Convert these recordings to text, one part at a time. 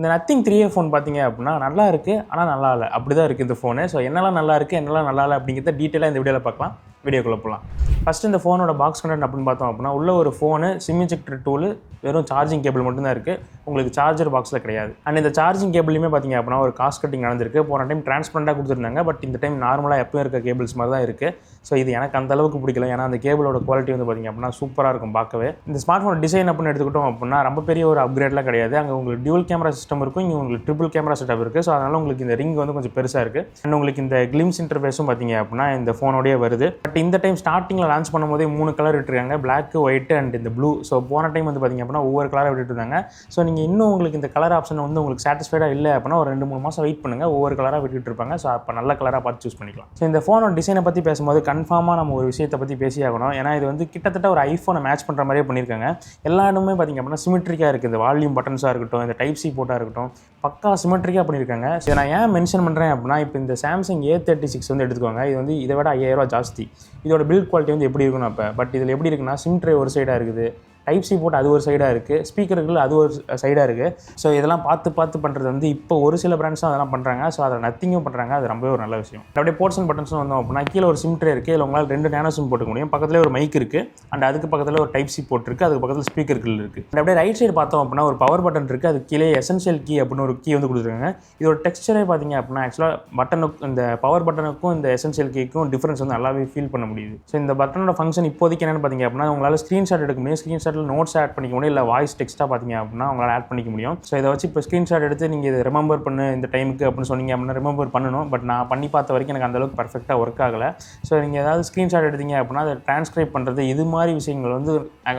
இந்த nothing 3A phone பார்த்தீங்க அப்படின்னா நல்லா இருக்குது, ஆனால் நல்லா இல்லை, அப்படி தான் இருக்குது இந்த ஃபோனு. ஸோ என்னெல்லாம் நல்லா இருக்குது, என்னெல்லாம் நல்லா இல்லை அப்படிங்கிறத டீட்டெயிலாக இந்த வீடியோவில் பார்க்கலாம். வீடியோக்குள்ளே போகலாம். ஃபஸ்ட்டு இந்த ஃபோனோட பாக்ஸ் கண்டென்ட் அப்படின்னு பார்த்தோம் அப்படின்னா, உள்ள ஒரு ஃபோனு, சிம் இன்ஜெக்டர் டூலு, வெறும் சார்ஜிங் கேபிள் மட்டும்தான் இருக்குது, உங்களுக்கு சார்ஜர் பாக்ஸில் கிடையாது. அண்ட் இந்த சார்ஜிங் கேபிளுமே பார்த்தீங்க அப்படின்னா ஒரு காஸ்ட் கட்டிங் நடந்திருக்கு. போன டைம் டிரான்ஸ்பரண்டாக கொடுத்துருந்தாங்க, பட் இந்த டைம் நார்மலாக எப்பவும் இருக்க கேபிள்ஸ் மாதிரி தான் இருக்குது. ஸோ இது எனக்கு அந்த அளவுக்கு பிடிக்கல, ஏன்னா அந்த கேபிளோட குவாலிட்டி வந்து பார்த்திங்க அப்படின்னா சூப்பராக இருக்கும் பார்க்கவே. இந்த ஸ்மார்ட் ஃபோன் டிசைன் அப்படின்னு எடுத்துக்கிட்டோம் அப்படின்னா ரொம்ப பெரிய ஒரு அப்கிரேட்லாம் கிடையாது. அங்கே உங்களுக்கு டியூல் கேமரா சிஸ்டம் இருக்கும், இங்கே உங்களுக்கு ட்ரிபிள் கேமரா செட்டப் இருக்குது. ஸோ அதனால் உங்களுக்கு இந்த ரிங் வந்து கொஞ்சம் பெருசாக இருக்குது. அண்ட் உங்களுக்கு இந்த கிளிம்ஸ் இன்டர்ஃபேஸும் பார்த்தீங்க அப்படின்னா இந்த ஃபோனோடய வருது. பட் இந்த டைம் ஸ்டார்டிங்கில் லான்ச் பண்ணும்போதே 3 கலர் விட்டுருக்காங்க, பிளாக், ஒயிட் அண்ட் இந்த ப்ளூ. ஸோ போன டைம் வந்து பார்த்திங்க அப்படின்னா ஒவ்வொரு கலராக விட்டுட்டு இருந்தாங்க. ஸோ நீங்கள் இன்னும் உங்களுக்கு இந்த கலர் ஆப்ஷன் வந்து உங்களுக்கு சாட்டிஸ்ஃபைடாக இல்லை அப்படின்னா ஒரு 2-3 மாதம் வெயிட் பண்ணுங்கள், ஒவ்வொரு கலராக விட்டுட்டு இருப்பாங்க. ஸோ அப்போ நல்ல கலராக பார்த்து சூஸ் பண்ணிக்கலாம். ஸோ இந்த ஃபோனோட டிசைனை பற்றி பேசும்போது கன்ஃபார்மாக நம்ம ஒரு விஷயத்தை பற்றி பேசி ஆகணும். ஏன்னா இது வந்து கிட்டத்தட்ட ஒரு ஐஃபோனை மேட்ச் பண்ணுற மாதிரியே பண்ணியிருக்காங்க. எல்லா இடமுமே பார்த்திங்க அப்படின்னா சிமெட்ரிக்காக இருக்குது. இந்த வால்யூம் பட்டன்ஸாக இருக்கட்டும், இந்த டைப் சி போட்டாக இருக்கட்டும், பக்கா சிமெட்ரிக்காக பண்ணியிருக்காங்க. ஸோ நான் ஏன் மென்ஷன் பண்ணுறேன் அப்படின்னா, இப்போ இந்த சாம்சங் A36 வந்து எடுத்துக்கோங்க, இது வந்து இதை விட 5000 ரூபா ஜாஸ்தி. இதோட பில்ட் குவாலிட்டி வந்து எப்படி இருக்கணும் அப்போ, பட் இதில் எப்படி இருக்குன்னா சிம் ட்ரே ஒரு சைடாக இருக்குது, டைப் சி போட்டு அது ஒரு சைடாக இருக்குது, ஸ்பீக்கர்கள் அது ஒரு சைடாக இருக்குது. ஸோ இதெல்லாம் பார்த்து பண்ணுறது வந்து இப்போ ஒரு சில பிராண்ட்ஸும் அதெல்லாம் பண்ணுறாங்க. ஸோ அதை நத்திங்கும் பண்ணுறாங்க, அது ரொம்பவே ஒரு நல்ல விஷயம். அப்படியே போர்ட்ஸ் அண்ட் பட்டன்ஸும் வந்தோம் அப்படின்னா கீழே ஒரு சிம் ட்ரே இருக்குது, இதில் உங்களால் 2 நேனோ சிம் போட்டுக்க முடியும். பக்கத்தில் ஒரு மைக் இருக்குது, அண்ட் அதுக்கு பக்கத்தில் ஒரு டைப் சி போட் இருக்குது, அதுக்கு பக்கத்தில் ஸ்பீக்கர்கள் இருக்குது. அண்ட் அப்படியே ரைட் சைடு பார்த்தோம் அப்படின்னா ஒரு பவர் பட்டன் இருக்குது, அது கீழே எசென்ஷியல் கீ அப்படின்னு ஒரு கீ வந்து கொடுத்துருக்காங்க. இதோட டெக்ஸ்டரே பார்த்தீங்க அப்படின்னா ஆக்சுவலாக பட்டனுக்கு, இந்த பவர் பட்டனுக்கும் இந்த எசென்ஷியல் கீக்கும் டிஃப்ரென்ஸ் வந்து நல்லாவே ஃபீல் பண்ண முடியுது. ஸோ இந்த பட்டனோட ஃபங்க்ஷன் இப்போதைக்கு என்னென்னு பார்த்தீங்க அப்படின்னா, உங்களால் ஸ்க்ரீன்ஷாட் எடுக்க முடியும், ஸ்க்ரீன்ஷாட்டில் நோட்ஸ் ஆட் பண்ணிக்க முடியும், இல்லை வாய்ஸ் டெக்ஸ்ட்டாக பார்த்தீங்க அப்படின்னா உங்களால் ஆட் பண்ணிக்க முடியும். ஸோ இதை வச்சு இப்போ ஸ்க்ரீன்ஷாட் எடுத்து நீங்கள் இதை ரிமெம்பர் பண்ணு இந்த டைமுக்கு அப்படின்னு சொன்னீங்க அப்படின்னா ரிமெம்பர் பண்ணணும். பட் நான் பண்ணி பார்த்த வரைக்கும் எனக்கு அந்தளவுக்கு பர்ஃபெக்டாக ஒர்க் ஆகலை. ஸோ நீங்கள் ஏதாவது ஸ்க்ரீன்ஷாட் எடுத்தீங்க அப்படின்னா அதை ட்ரான்ஸ்கிரைப் பண்ணுறது, இது மாதிரி விஷயங்கள் வந்து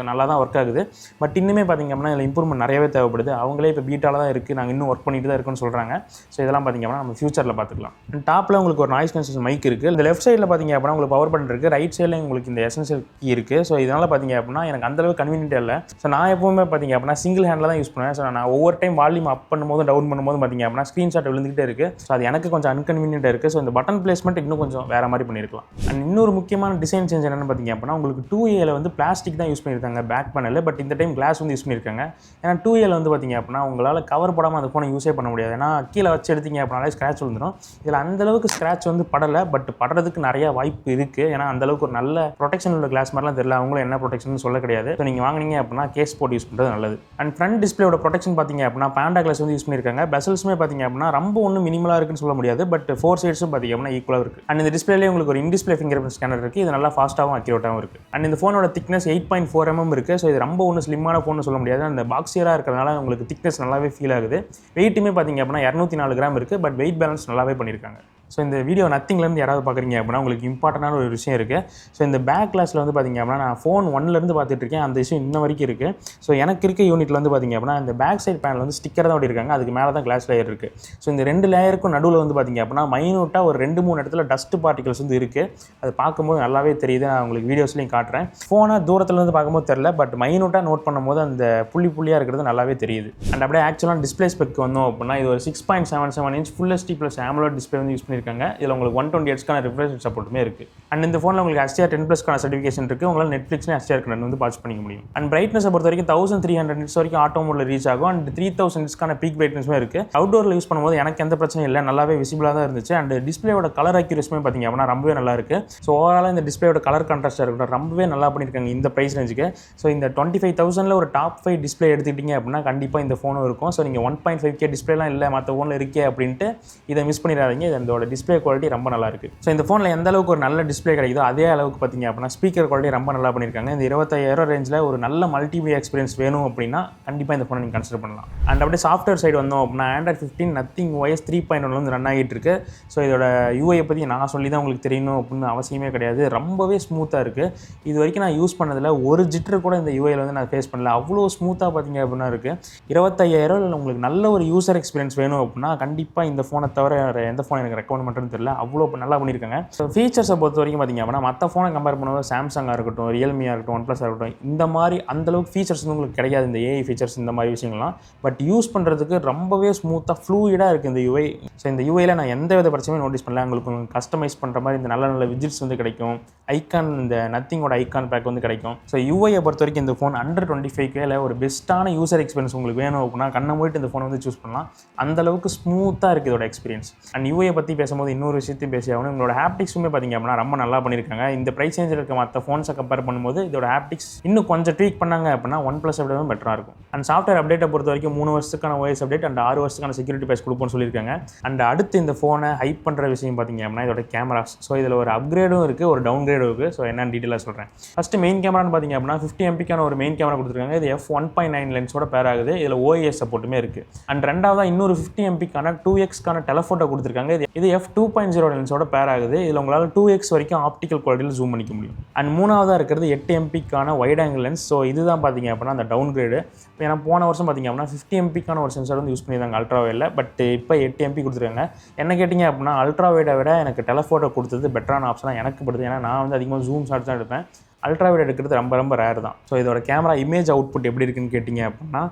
நல்லா தான் ஒர்க் ஆகுது. பட் இன்னுமே பார்த்தீங்க அப்படின்னா இதில் இம்ப்ரூவ்மெண்ட் நிறையவே தேவைப்படுது. அவங்களே இப்போ பீட்டால தான் இருக்குது, நாங்கள் இன்னும் ஒர்க் பண்ணிட்டு தான் இருக்குன்னு சொல்கிறாங்க. ஸோ இதெல்லாம் பார்த்தீங்க அப்படின்னா நம்ம ஃபியூச்சரில் பார்த்துக்கலாம். டாப்பில் உங்களுக்கு ஒரு நாய்ஸ் கேன்சலேஷன் மைக் இருக்குது, இந்த லெஃப்ட் சைடில் பார்த்தீங்க அப்படின்னா உங்களுக்கு பவர் பட்டன் இருக்குது, ரைட் சைடில் உங்களுக்கு இந்த எசென்ஷியல் கீ இருக்குது. ஸோ இதனால் பார்த்தீங்க அப்படின்னா எனக்கு அந்தளவுக்கு கன்வீனியன்ட்டாக இல்லை. ஸோ நான் எப்பவுமே பார்த்தீங்க அப்படின்னா சிங்கிள் ஹேண்டில் தான் யூஸ் பண்ணுவேன். ஸோ நான் ஒவ்வொரு டைம் வால்யூம் அப் பண்ணும்போது டவுன் பண்ணும்போது பார்த்தீங்க அப்படின்னா ஸ்க்ரீன்ஷாட் விழுந்துகிட்டே இருக்குது. ஸோ அது எனக்கு கொஞ்சம் அன்கன்வீனியன்ட்டாக இருக்குது. ஸோ இந்த பட்டன் பிளேஸ்மெண்ட் இன்னும் கொஞ்சம் வேறு மாதிரி பண்ணியிருக்கலாம். அண்ட் இன்னொரு முக்கியமான டிசைன் சேஞ்ச் என்னென்னு பார்த்தீங்க அப்படின்னா, உங்களுக்கு 2Aல வந்து பிளாஸ்டிக் தான் யூஸ் பண்ணியிருக்காங்க பேக் பேனல், பட் இந்த டைம் கிளாஸ் வந்து யூஸ் பண்ணியிருக்காங்க. ஏன்னா 2Aல வந்து பார்த்தீங்க அப்படின்னா உங்களால் கவர் போடாமல் அந்த ஃபோனை யூஸே பண்ண முடியாது. ஏன்னா கீழே வச்சு எடுத்தீங்க அப்படின்னாலே ஸ்க்ராட்ச் விழுந்துடும். இதில் அந்தளவுக்கு ஸ்க்ராட்ச் வந்து படலை, பட் படுறதுக்கு நிறைய வாய்ப்பு இருக்குது. ஏன்னா அந்தளவுக்கு ஒரு நல்ல ப்ரொடெக்ஷன் உள்ள கிளாஸ் மாதிரிலாம் தெரியல, அவங்களும் என்ன ப்ரொடெக்ஷன் சொல்ல கிடையாது. ஸோ நீங்கள் வாங்கினீங்க அப்படின்னா கேஸ் போட்டு யூஸ் பண்ணுறது நல்லது. அண்ட் ஃப்ரண்ட் டிஸ்பிளேயோட ப்ரொடெக்ஷன் பார்த்தீங்க அப்படின்னா பேண்டா கிளாஸ் வந்து யூஸ் பண்ணியிருக்காங்க. பெசல்ஸுமே பார்த்தீங்க அப்படின்னா ரொம்ப ஒன்றும் மினிமலாக இருக்குன்னு சொல்ல முடியாது, பட் 4 சைட்ஸும் பார்த்தீங்க அப்படின்னா ஈக்குவலாக இருக்குது. அண்ட் இந்த டிஸ்பிளேலேயே உங்களுக்கு ஒரு இன்டிஸ்பிளே ஃபிங்கர் பிரிண்ட் ஸ்கேனர் இருக்குது, இது நல்லா ஃபாஸ்ட்டாகவும் அக்யூரேட்டாகவும் இருக்குது. அண்ட் இந்த ஃபோனோட திக்னஸ் 8.4 mm இருக்குது. ஸோ இது ரொம்ப ஒன்றும் ஸ்லிம்மான ஃபோன் சொல்ல முடியாது, அந்த பாக்ஸியராக இருக்கிறதுனால உங்களுக்கு திக்னஸ் நல்லாவே ஃபீல் ஆகுது. வெயிட்டுமே பார்த்தீங்க அப்படின்னா 204 கிராம் இருக்குது, பட் வெயிட் பேலன்ஸ் நல்லாவே பண்ணியிருக்காங்க. ஸோ இந்த வீடியோ நத்திங்லேருந்து யாராவது பார்க்குறீங்க அப்படின்னா உங்களுக்கு இம்பார்ட்டண்டான ஒரு விஷயம் இருக்குது. ஸோ இந்த பேக் கிளாஸில் வந்து பார்த்திங்க அப்படின்னா நான் ஃபோன் 1லேருந்து பார்த்துட்டு இருக்கேன், அந்த விஷயம் இன்ன வரைக்கும் இருக்குது. ஸோ எனக்கு இருக்க யூனிட்டில் வந்து பார்த்திங்க அப்படின்னா இந்த பேக் சைட் பேனல் வந்து ஸ்டிக்கர் தான் ஒட்டியிருக்காங்க, அதுக்கு மேலே தான் கிளாஸ் லேயர் இருக்குது. ஸோ இந்த 2 லேயருக்கும் நடுவில் வந்து பார்த்திங்க அப்படின்னா மைனூட்டாக ஒரு 2-3 இடத்துல டஸ்ட் பார்ட்டிகல்ஸ் வந்து இருக்குது. அது பார்க்கும்போது நல்லாவே தெரியுது, நான் உங்களுக்கு வீடியோஸ்லையும் காட்டுறேன். ஃபோனை தூரத்துலேருந்து பார்க்கும்போது தெரில, பட் மைனூட்டாக நோட் பண்ணும்போது அந்த புள்ளியாக இருக்கிறது நல்லாவே தெரியுது. அண்ட் அப்படியே ஆக்சுவலாக டிஸ்பிளே ஸ்பெக் வந்தோம் அப்படின்னா இது ஒரு 6.77 inch full HD + AMOLED display வந்து யூஸ் பண்ணியிருக்காங்க. இதில் உங்களுக்கு 120Hz ரிஃப்ரெஷ் சப்போர்ட்டுமே இருக்குது. அண்ட் இந்த ஃபோனில் உங்களுக்கு HDR10+ சர்டிஃபிகேஷன் இருக்குது. உங்களால் நெட்ஃப்ளிக்ஸ்லேயும் HDR கண்டென்ட் வந்து வாட்ச் பண்ணிக்க முடியும். அண்ட் பிரைட்னஸை பொறுத்த வரைக்கும் 1300 nits வரைக்கும் ஆட்டோ மோடில் ரீச் ஆகும். அண்ட் 3000 nitsக்கான பீக் பிரைட்னஸுமே இருக்குது. அவுட்டோரில் யூஸ் பண்ணும்போது எனக்கு எந்த பிரச்சனையும் இல்லை, நல்லாவே விசிபிளாக தான் இருந்துச்சு. அண்ட் டிஸ்பிளேயோட கலர் அக்யூரேசியுமே பார்த்தீங்க அப்படின்னா ரொம்பவே நல்லா இருக்குது. ஸோ ஓவராலாக இந்த டிஸ்பிளேயோட கலர் கான்ட்ராஸ்ட்டாக இருக்கட்டும் ரொம்பவே நல்லா பண்ணியிருக்காங்க இந்த ப்ரைஸ் ரேஞ்சுக்கு. ஸோ இந்த 25,000ல் ஒரு டாப் 5 டிஸ்பிளே எடுத்துக்கிட்டீங்க அப்படின்னா கண்டிப்பாக இந்த ஃபோனும் இருக்கும். ஸோ நீங்கள் 1.5K டிஸ்பிளேலாம் இல்லை மற்ற ஃபோனில் இருக்கே அப்படின்ட்டு இதை மிஸ் பண்ணிடாதீங்க. இதோட டிஸ்பிளே குவாலிட்டி ரொம்ப நல்லா இருக்குது. ஸோ இந்த ஃபோனில் எந்த அளவுக்கு ஒரு நல்ல டிஸ்பிளே கிடைக்குதோ அதே அளவுக்கு பார்த்தீங்க அப்படின்னா ஸ்பீக்கர் குவாலிட்டி ரொம்ப நல்லா பண்ணியிருக்காங்க. இந்த 25,000 ரேஞ்சில் ஒரு நல்ல மல்டிமீடியா எக்ஸ்பீரியன்ஸ் வேணும் அப்படின்னா கண்டிப்பாக இந்த ஃபோனை நீங்கள் கன்சிடர் பண்ணலாம். அண்ட் அப்படியே சாஃப்ட்வேர் சைடு வந்தோம் அப்படின்னா Android 15 நத்திங் OS 3.1 வந்து ரன் ஆகிட்டு இருக்கு. ஸோ இதோட UI பற்றி நான் சொல்லி தான் உங்களுக்கு தெரியணும் அப்படின்னு அவசியமே கிடையாது, ரொம்பவே ஸ்மூத்தாக இருக்குது. இது வரைக்கும் நான் யூஸ் பண்ணதில் ஒரு ஜிட்டர் கூட இந்த UIயில் வந்து நான் ஃபேஸ் பண்ணல, அவ்வளோ ஸ்மூத்தாக பார்த்தீங்க அப்படின்னா இருக்குது. 25,000 உங்களுக்கு நல்ல ஒரு யூசர் எக்ஸ்பீரியன்ஸ் வேணும் அப்படின்னா கண்டிப்பாக இந்த ஃபோனை தவிர எந்த ஃபோனை எனக்கு ரெக்கமெண்ட் டவுன் பண்ணுறதுன்னு தெரியல, அவ்வளோ நல்லா பண்ணியிருக்காங்க. ஸோ ஃபீச்சர்ஸை பொறுத்த வரைக்கும் பார்த்திங்க அப்படின்னா மற்ற ஃபோனை கம்பேர் பண்ணும்போது சாம்சங்காக இருக்கட்டும், ரியல்மியாக இருக்கட்டும், ஒன் ப்ளஸாக இருக்கட்டும், இந்த மாதிரி அந்தளவுக்கு ஃபீச்சர்ஸ் வந்து உங்களுக்கு கிடையாது, இந்த ஏஐ ஃபீச்சர்ஸ் இந்த மாதிரி விஷயங்கள்லாம். பட் யூஸ் பண்ணுறதுக்கு ரொம்பவே ஸ்மூத்தாக ஃப்ளூயிடாக இருக்குது இந்த யூஐ. ஸோ இந்த யூஐயில் நான் எந்த வித பிரச்சனையும் நோட்டீஸ் பண்ணல. உங்களுக்கு கஸ்டமைஸ் பண்ணுற மாதிரி இந்த நல்ல நல்ல விஜிட்ஸ் வந்து கிடைக்கும், ஐக்கான் இந்த நத்திங்கோட ஐக்கான் பேக் வந்து கிடைக்கும். ஸோ யூஐயை பொறுத்த வரைக்கும் இந்த ஃபோன் அண்டர் 25Kல ஒரு பெஸ்ட்டான யூசர் எக்ஸ்பீரியன்ஸ் உங்களுக்கு வேணும் அப்படின்னா கண்ணை மூடிட்டு இந்த ஃபோனை வந்து சூஸ் பண்ணலாம். அந்தளவுக்கு ஸ்மூத்தாக இருக்குது இதோட எக்ஸ்பீரியன்ஸ். அண்ட் யூஐயை பற்றி பேசும்போது இன்னொரு விஷயத்தையும் பேசி ஆகணும். உங்களோட ஹாப்டிக்ஸுமே பார்த்திங்க அப்படின்னா ரொம்ப நல்லா பண்ணியிருக்காங்க. இந்த ப்ரைஸ் ரேஞ்சில் இருக்க மற்ற ஃபோன்ஸை கம்பேர் பண்ணும்போது இதோட ஹாப்டிக்ஸ் இன்னும் கொஞ்சம் ட்வீக் பண்ணாங்க அப்படின்னா ஒன் ப்ளஸ் விட பெட்டராக இருக்கும். அண்ட் சாஃப்ட்வேர் அப்டேட்டை பொறுத்த வரைக்கும் 3 வருஷத்துக்கான OS அப்டேட் அண்ட் 6 வருஷத்துக்கான செக்யூரிட்டி பேஸ் கொடுப்போம்னு சொல்லியிருக்காங்க. அண்ட் அடுத்து இந்த ஃபோனை ஹைப் பண்ணுற விஷயம் பார்த்திங்க அப்படின்னா இதோட கேமராஸ். ஸோ இதில் ஒரு அப்கிரேடும் இருக்குது, ஒரு டவுன் கிரேடும் இருக்குது. ஸோ என்னன்னு டீட்டெயிலாக சொல்கிறேன். ஃபஸ்ட்டு மெயின் கேமரான்னு பார்த்திங்க அப்படின்னா 50 MP ஒரு மெயின் கேமரா கொடுத்துருக்காங்க. இது f1.9 லென்ஸோட பேர் ஆகுது. இதில் OIS சப்போர்ட்டுமே இருக்குது. அண்ட் ரெண்டாவதாக இன்னொரு 50 MP 2x டெலஃபோட்டோ கொடுத்துருக்காங்க. இது f2.0 லென்ஸோட பேர் ஆகுது. இதில் உங்களால் 2x வரைக்கும் ஆப்டிக்கல் குவாலிட்டியில் ஜூம் பண்ணிக்க முடியும். அண்ட் மூணாவதாக இருக்கிறது 8 MP wide angle lens. So இதுதான் பார்த்திங்க அப்படின்னா அந்த டவுன் கிரேடு. இப்போ ஏன்னா போன வருஷம் பார்த்திங்க அப்படின்னா 50 MP ஒரு சென்சார் வந்து யூஸ் பண்ணியிருந்தாங்க அல்ட்ரா வைடில். பட் இப்போ 8 MP கொடுத்துருக்காங்க. என்ன கேட்டிங்க அப்படின்னா அல்ட்ரா வைடை விட எனக்கு டெலஃபோட்டோ கொடுத்தது பெட்டரான ஆப்ஷனாக எனக்கு படுது. ஏன்னா நான் வந்து அதிகமாக ஜூம் ஷாட்ஸ் தான் எடுப்பேன். அல்ட்ரா வைட் எடுக்கிறது ரொம்ப ரேர் தான். ஸோ இதோட கேமரா இமேஜ் அவுட்புட் எப்படி இருக்குன்னு கேட்டிங்க அப்படின்னா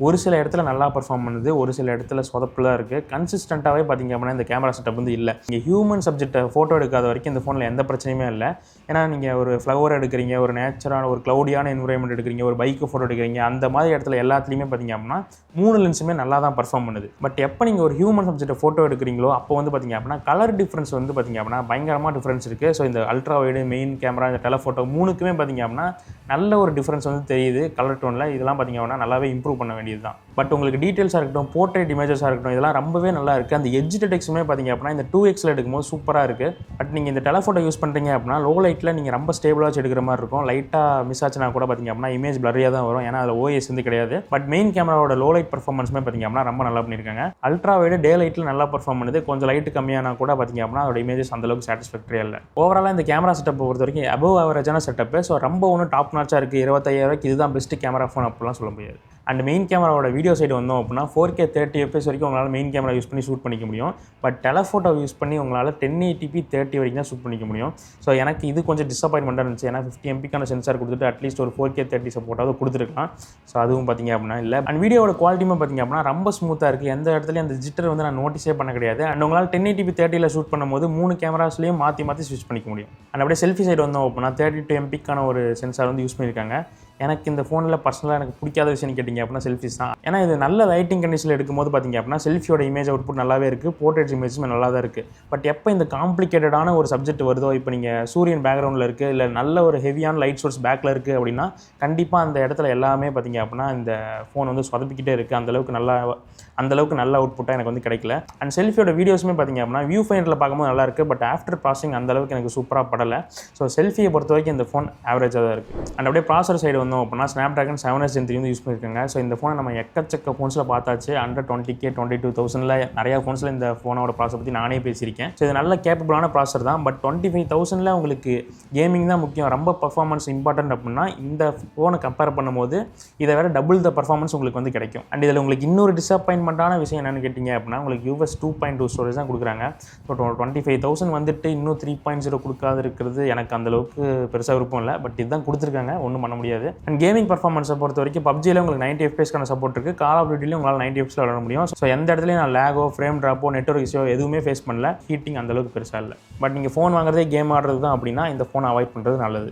ஒரு சில இடத்துல நல்லா பர்ஃபார்ம் பண்ணுது, ஒரு சில இடத்துல சொதப்பு தான் இருக்குது. கன்சிஸ்டண்ட்டாகவே பார்த்திங்க அப்படின்னா இந்த கேமரா செட்டப் வந்து இல்லை. நீங்கள் ஹியூமன் சப்ஜெக்டை ஃபோட்டோ எடுக்காத வரைக்கும் இந்த ஃபோனில் எந்த பிரச்சனையுமே இல்லை. ஏன்னா நீங்கள் ஒரு ஃப்ளவர் எடுக்கிறீங்க, ஒரு நேச்சரான ஒரு க்ளவுடியான என்விரான்மெண்ட் எடுக்கிறீங்க, ஒரு பைக்கு ஃபோட்டோ எடுக்கிறீங்க, அந்த மாதிரி இடத்துல எல்லாத்துலேயுமே பார்த்திங்க அப்படின்னா 3 லென்ஸுமே நல்லா தான் பர்ஃபார்ம் பண்ணுது. பட் எப்போ நீங்கள் ஒரு ஹியூமன் சப்ஜெக்டை ஃபோட்டோ எடுக்கிறீங்களோ அப்போ வந்து பார்த்திங்க அப்படின்னா கலர் டிஃப்ரென்ஸ் வந்து பார்த்திங்க அப்படின்னா பயங்கரமாக டிஃப்ரென்ஸ் இருக்குது. ஸோ இந்த அல்ட்ரா வைடு, மெயின் கேமரா, இந்த டெலஃபோட்டோ 3க்குமே பார்த்திங்க அப்படின்னா நல்ல ஒரு டிஃப்ரென்ஸ் வந்து தெரியுது கலர் டோனில். இதெல்லாம் பார்த்திங்க அப்படின்னா நல்லாவே இம்ப்ரூவ் பண்ண வேண்டியது தான். பட் உங்களுக்கு டீட்டெயில்ஸாக இருக்கட்டும், போர்ட்ரேட் இமேஜஸாக இருக்கட்டும், இதெல்லாம் ரொம்பவே நல்லா இருக்குது. அந்த எட்ஜ் டிடெக்ஷனுமே பார்த்திங்க அப்படின்னா இந்த 2xல எடுக்கும்போது சூப்பராக இருக்குது. பட் நீங்கள் இந்த டெலஃபோட்டோ யூஸ் பண்ணுறீங்க அப்படின்னா லோ லைட்டில் நீங்கள் ரொம்ப ஸ்டேபிளாக வச்சு எடுக்கிற மாதிரி இருக்கும். லைட்டாக மிஸ் ஆச்சுன்னா கூட பார்த்திங்க அப்படின்னா இமேஜ் பிளரியாக தான் வரும். ஏன்னா அதில் OIS வந்து கிடையாது. பட் மெயின் கேமராவோட லோ லைட் பர்ஃபார்மன்ஸுமே பார்த்திங்க அப்படின்னா ரொம்ப நல்லா பண்ணியிருக்காங்க. அல்ட்ரா வைடு டே லைட்டில் நல்லா பர்ஃபார்ம் பண்ணுது. கொஞ்சம் லைட்டு கம்மியானா கூட பார்த்திங்க அப்படின்னா அதோட இமேஜஸ் அந்தளவுக்கு சாட்டிஸ்ஃபேக்டரியாக இல்லை. ஓவராலாக இந்த கேமரா செட்டப் பொறுத்த வரைக்கும் அபவ் ஆவரேஜான செட்டப்பு. ஸோ ரொம்ப ஒன்றும் டாப் நாச்சாக இருக்குது. 25,000 இதுதான் பெஸ்ட்டு கேமரா ஃபோன் அப்படிலாம் சொல்ல முடியாது. அண்ட் மெயின் கேமராவோட வீடியோ சைடு வந்தோம் அப்படின்னா 4K 30 FPS வரைக்கும் உங்களால் மெயின் கேமரா யூஸ் பண்ணி ஷூட் பண்ணிக்க முடியும். பட் டெலஃபோட்டோ யூஸ் பண்ணி உங்களால் 1080p 30 வரைக்கும் தான் ஷூட் பண்ணிக்க முடியும். ஸோ எனக்கு இது கொஞ்சம் டிசப்பாயின்மெண்ட்டாக இருந்துச்சு. ஏன்னா 50 MP சென்சார் கொடுத்துட்டு அட்லீஸ்ட் ஒரு 4K 30 சப்போர்ட்டாவது கொடுத்துருக்கலாம். ஸோ அதுவும் பார்த்திங்க அப்படின்னா இல்லை. அண்ட் வீடியோட குவாலிட்டியுமே பார்த்திங்க அப்படின்னா ரொம்ப ஸ்மூத்தாக இருக்குது. எந்த இடத்துலையும் அந்த ஜிட்டர் வந்து நான் நோட்டீஸே பண்ண கிடையாது. அண்ட் உங்களால் 1080p 30ல் ஷூட் பண்ணும்போது 3 கேமராஸ்லேயும் மாற்றி ஸ்விட்ச் பண்ணிக்க முடியும். அண்ட் அப்படியே செல்ஃபி சைடு வந்தோம் அப்படின்னா 32 MP ஒரு சென்சார் வந்து யூஸ் பண்ணியிருக்காங்க. எனக்கு இந்த ஃபோனில் பர்சனலாக எனக்கு பிடிக்காத விஷயம் கேட்டிங்க அப்படின்னா செல்ஃபிஸ் தான். ஏன்னா இது நல்ல லைட்டிங் கண்டிஷனில் எடுக்கும்போது பார்த்திங்க அப்படின்னா செல்ஃபியோட இமேஜ் அவுட்புட் நல்லாவே இருக்குது, போர்ட்ரேட் இமேஜுமே நல்லா தான் இருக்குது. பட் எப்போ இந்த காம்ப்ளிகேட்டடான ஒரு சப்ஜெக்ட் வருதோ, இப்போ நீங்கள் சூரியன் பேக்ரவுண்டில் இருக்குது, இல்லை நல்ல ஒரு ஹெவியான லைட் சோர்ஸ் பேக்கில் இருக்குது அப்படின்னா கண்டிப்பாக அந்த இடத்துல எல்லாமே பார்த்திங்க அப்படின்னா இந்த ஃபோன் வந்து சொதப்பிக்கிட்டே இருக்குது. அந்தளவுக்கு நல்ல அவுட்புட்டாக எனக்கு வந்து கிடைக்கல. அண்ட் செல்ஃபியோட வீடியோஸுமே பார்த்திங்க அப்படின்னா வியூ ஃபைண்டரில் பார்க்கும்போது நல்லா இருக்குது. பட் ஆஃப்டர் ப்ராசஸிங் அந்தளவுக்கு எனக்கு சூப்பராக படலை. ஸோ செல்ஃபியை பொறுத்த வரைக்கும் இந்த ஃபோன் ஆவரேஜாக தான் இருக்குது. அண்ட் அப்படியே ப்ராசர் சைடு வந்தோம் அப்படின்னா ஸ்னாப்ட்ராகன் 7S Gen 3 வந்து யூஸ் பண்ணியிருக்காங்க. ஸோ இந்த ஃபோனை நம்ம எக்கச்சக்க ஃபோன்ஸில் பார்த்தாச்சு. அண்டர் 20K 22,000 நிறையா ஃபோன்ஸில் இந்த ஃபோனோட ப்ராசர் பற்றி நானே பேசியிருக்கேன். ஸோ இது நல்ல கேப்பபிளான ப்ராசர் தான். பட் 25,000 உங்களுக்கு கேமிங் தான் முக்கியம், ரொம்ப பர்ஃபார்மன்ஸ் இம்பார்ட்டன்ட் அப்படின்னா இந்த ஃபோனை கம்பேர் பண்ணும்போது இதை விட டபுள் த பர்ஃபார்மன்ஸ் உங்களுக்கு வந்து கிடைக்கும். அண்ட் இதில் உங்களுக்கு இன்னொரு டிசப்பாயின்மெண்ட்டான விஷயம் என்னென்னு கேட்டிங்க அப்படின்னா உங்களுக்கு UFS 2.2 ஸ்டோரேஜ் தான் கொடுக்குறாங்க. ஸோ 25,000 வந்துட்டு இன்னும் 3.0 கொடுக்காது இருக்கிறது எனக்கு அந்தளவுக்கு பெருசாக விருப்பம் இல்லை. பட் இதுதான் கொடுத்துருக்காங்க, ஒன்றும் பண்ண முடியாது. அண்ட் கேமிங் பர்ஃபார்மன்ஸை பொறுத்த வரைக்கும் PUBGயில் உங்களுக்கு 90 FPS சப்போர்ட் இருக்குது. கால் ஆஃப் டியூட்டிலையும் உங்களால் 90 FPS விளாட முடியும். ஸோ எந்த இடத்துலையும் நான் லேகோ, ஃப்ரேம் ட்ராப்போ, நெட்வொர்க் இஷ்யூ எதுவுமே ஃபேஸ் பண்ணல. ஹீட்டிங் அந்தளவுக்கு பெருசாக இல்லை. பட் நீங்கள் ஃபோன் வாங்குறதே கேம் ஆடுறது தான் அப்படின்னா இந்த ஃபோனை அவாய்ட் பண்ணுறது நல்லது.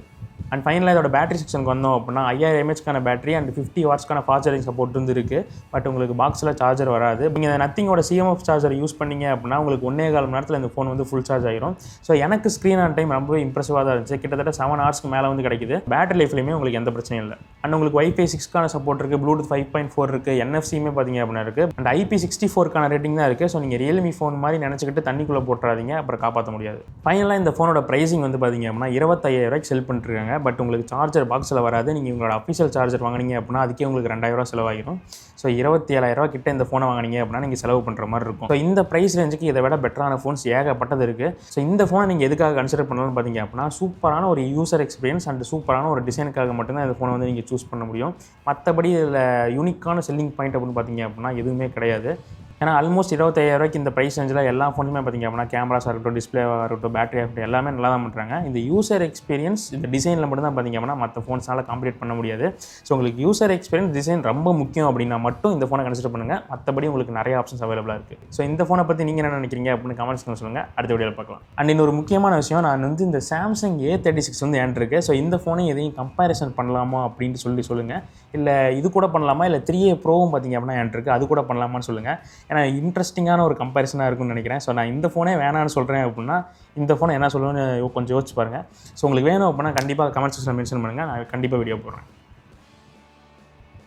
அண்ட் ஃபைனலாக இதோட பேட்டரி செக்ஷனுக்கு வந்தோம் அப்படின்னா 5000 mAh battery and 50 watts fast charging support வந்து இருக்குது. பட் உங்களுக்கு பாக்ஸில் சார்ஜர் வராது. நீங்கள் இந்த நத்திங்கோட CMF சார்ஜர் யூஸ் பண்ணீங்க அப்படின்னா உங்களுக்கு 1.25 மணி நேரத்தில் இந்த ஃபோன் வந்து ஃபுல் சார்ஜ் ஆகிரும். ஸோ எனக்கு ஸ்க்ரீன் ஆன் டைம் ரொம்பவே இம்ப்ரெசிவாக தான் இருந்துச்சு. கிட்டத்தட்ட 7 ஹவர்ஸ்க்கு மேலே வந்து கிடைக்குது. பேட்டரி லைஃப்லையுமே உங்களுக்கு எந்த பிரச்சனையும் இல்லை. அண்ட் உங்களுக்கு Wi-Fi 6 சப்போர்ட் இருக்குது, Bluetooth 5.4 இருக்குது, NFC-மே பார்த்தீங்க அப்படின்னா இருக்குது. அண்ட் IP64 ரேட்டிங் தான் இருக்குது. ஸோ நீங்கள் ரியல்மி ஃபோன் மாதிரி நினச்சிக்கிட்டு தண்ணிக்குள்ளே போட்டுறாதீங்க, அப்புறம் காப்பாற்ற முடியாது. ஃபைனலாக இந்த ஃபோனோட ப்ரைஸிங் வந்து பார்த்தீங்க அப்படின்னா 25,000 செல் பண்ணிட்டுருக்காங்க. பட் உங்களுக்கு சார்ஜர் பாக்ஸில் வராது. நீங்கள் உங்களோட அஃபிஷியல் சார்ஜர் வாங்கினீங்க அப்படின்னா அதுக்கே உங்களுக்கு 2,000 செலவாகிடும். ஸோ 27,000 கிட்ட இந்த ஃபோனை வாங்கினீங்க அப்படின்னா நீங்கள் செலவு பண்ணுற மாதிரி இருக்கும். ஸோ இந்த ப்ரைஸ் ரேஞ்சுக்கு இதை விட பெட்டரான ஃபோன்ஸ் ஏகப்பட்டது இருக்குது. ஸோ இந்த ஃபோனை நீங்கள் எதுக்காக கன்சிடர் பண்ணலாம்னு பார்த்தீங்க அப்படின்னா சூப்பரான ஒரு யூசர் எக்ஸ்பீரியன்ஸ் அண்ட் சூப்பரான ஒரு டிசைனுக்காக மட்டும்தான் இந்த ஃபோனை வந்து நீங்கள் சூஸ் பண்ண முடியும். மற்றபடி இதில் யூனிக்கான செல்லிங் பாயிண்ட் அப்படின்னு பார்த்தீங்க அப்படின்னா எதுவுமே கிடையாது. ஏன்னா ஆல்மோஸ்ட் 25,000 இந்த ப்ரைஸ் ரேஞ்சில் எல்லா ஃபோனுமே பார்த்திங்க அப்படின்னா கேமராஸாக இருக்கட்டும், டிஸ்பிளேவாக இருக்கட்டும், பேட்டரியாக இருக்கட்டும் எல்லாமே நல்லா தான் பண்ணுறாங்க. இந்த யூசர் எக்ஸ்பீரியன்ஸ் இந்த டிசைனில் மட்டும் தான் பார்த்திங்க அப்படின்னா மற்ற ஃபோன்ஸ்னால் காம்பீட் பண்ண முடியாது. ஸோ உங்களுக்கு யூசர் எக்ஸ்பீரியன்ஸ் டிசைன் ரொம்ப முக்கியம் அப்படின்னா மட்டும் இந்த ஃபோனை கன்சிடர் பண்ணுங்கள். மற்றபடி உங்களுக்கு நிறைய ஆப்ஷன்ஸ் அவைலபிளாக இருக்குது. ஸோ இந்த ஃபோனை பற்றி நீங்கள் என்ன நினைக்கிறீங்க அப்படின்னு கமெண்ட்ஸ் சொல்லுங்கள். அடுத்த வீடியோவில் பார்க்கலாம். அண்ட் இன்னொரு முக்கியமான விஷயம், நான் வந்து இந்த சாம்சங் A36 வந்து என்கிட்ட இருக்குது. ஸோ இந்த ஃபோனை எதையும் கம்பேரிசன் பண்ணலாமா அப்படின்ட்டு சொல்லுங்கள். இல்லை இது கூட பண்ணலாமா, இல்லை 3A ப்ரோவும் பார்த்திங்க அப்படின்னா என்கிட்ட இருக்குது, அது கூட பண்ணலாமான்னு சொல்லுங்கள். ஏன்னா இன்ட்ரெஸ்டிங்கான ஒரு கம்பேரிசனாக இருக்கும்னு நினைக்கிறேன். ஸோ நான் இந்த ஃபோனே வேணான்னு சொல்கிறேன் அப்படின்னா இந்த ஃபோனை என்ன சொல்லுவேன்னு கொஞ்சம் யோசிச்சு பாருங்கள். ஸோ உங்களுக்கு வேணும் அப்படின்னா கண்டிப்பாக கமெண்ட் செக்ஷனில் மென்ஷன் பண்ணுங்கள். நான் கண்டிப்பாக வீடியோ போடுறேன்.